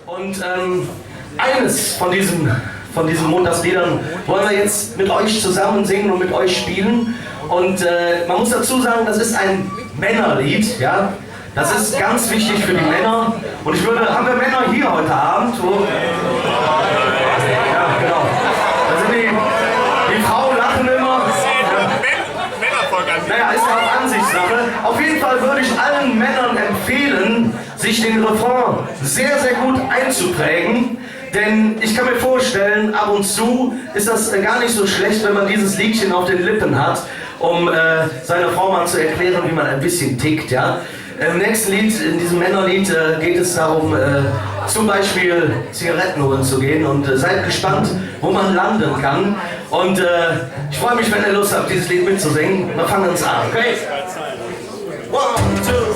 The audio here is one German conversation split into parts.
Und eines von diesen Montagsliedern wollen wir jetzt mit euch zusammen singen und mit euch spielen. Und man muss dazu sagen, das ist ein Männerlied, ja. Das ist ganz wichtig für die Männer. Und haben wir Männer hier heute Abend? Ja, genau. Da sind die Frauen lachen immer. Naja, ist ja auch Ansichtssache. Auf jeden Fall würde ich allen Männern empfehlen, sich den Refrain sehr, sehr gut einzuprägen. Denn ich kann mir vorstellen, ab und zu ist das gar nicht so schlecht, wenn man dieses Liedchen auf den Lippen hat, um seiner Frau mal zu erklären, wie man ein bisschen tickt, ja. Im nächsten Lied, in diesem Männerlied, geht es darum, zum Beispiel Zigaretten holen zu gehen, und seid gespannt, wo man landen kann. Und ich freue mich, wenn ihr Lust habt, dieses Lied mitzusingen. Wir fangen uns an, okay? One, two.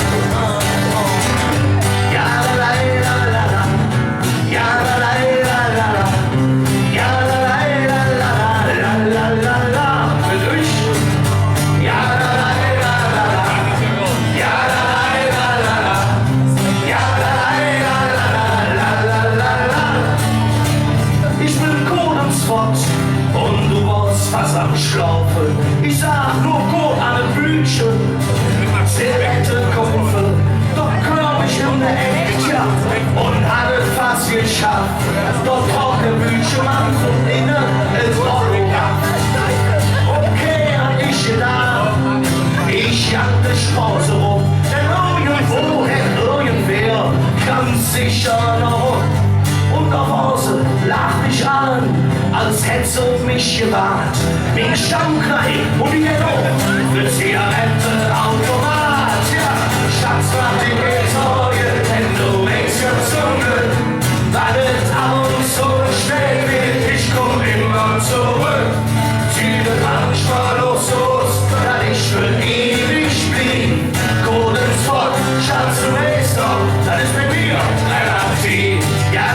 Und du warst fast am Schlaufen. Ich sag nur Kot an den Blütchen, Zigarettenkumpel, doch glaub ich in der Ecke, ja, und hatte fast geschafft. Doch trockene Blütchen, Mann, von innen ist Origam. Okay, hab ich gedacht, ich jag die Straße rum, denn irgendwo hätte irgendwer ganz sicher noch. Und auf Hause lach mich an, als hätt's auf mich gewartet. Wegen Stammknall und die Ghetto für Zigarettenautomat. Ja, Schatz, mach die Gesäue, denn du wächst ja Zunge. Wartet ab und zu schnell wird, ich komm immer zurück. Züge manchmal los, dass ich für ewig blieb. Golden Spot, Schatz, du weißt doch, das ist mit mir relativ. Ja,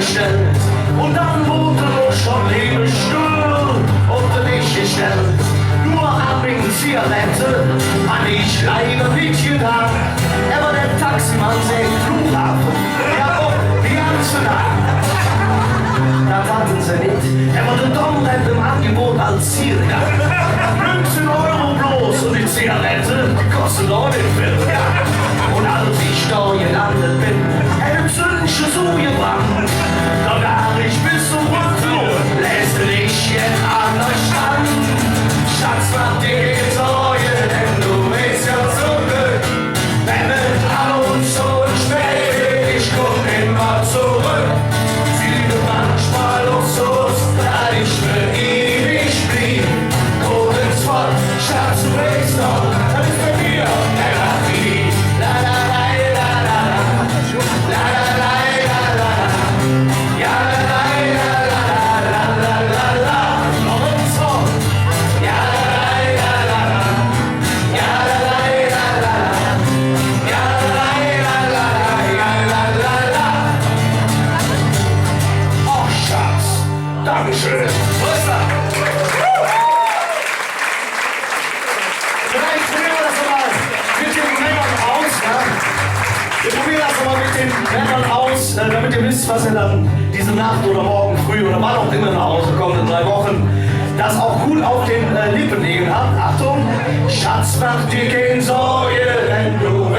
bestellt. Und dann wurde nur schon Leben still unter dich gestellt. Nur ab in Zigarette hab ich leider nicht gedacht. Er war der Taximann, sehr Flughafen. Ja, und die ganze Nacht. Das hatten sie nicht. Er war der Domrep im Angebot als Zielgast. 15 € bloß und die Zigarette, die kostet auch den Film. Ja. Und als ich da gelandet bin, hätte Zündchen so gebrannt. Da war ich bis zum Rückflug, lässt dich jetzt an der Strand. Schatz, mach dir Sorge, denn du bist ja zurück. Wenn es ab und zu spät, ich komm immer zurück. Züge manchmal los, da ich für ewig blieb. Golden Spot, Schatz, du weißt doch, das ist bei mir Therapie. La la la la la la la la la la. Ja la la la la la la la. Noch ein Song. Ja la la la la. Ja la la la la. Ja la la la la la la. Oh Schatz, Dankeschön. Wo ist er? Vielleicht probieren wir das mal mit den Männern aus, ja? Wir probieren das mal mit den Männern aus, damit ihr wisst, was ihr dann diese Nacht oder morgen früh oder wann auch immer nach Hause kommt in 3 Wochen, das auch gut auf den Lippen liegen habt. Achtung! Schatz, mach dir keine Sorge, denn du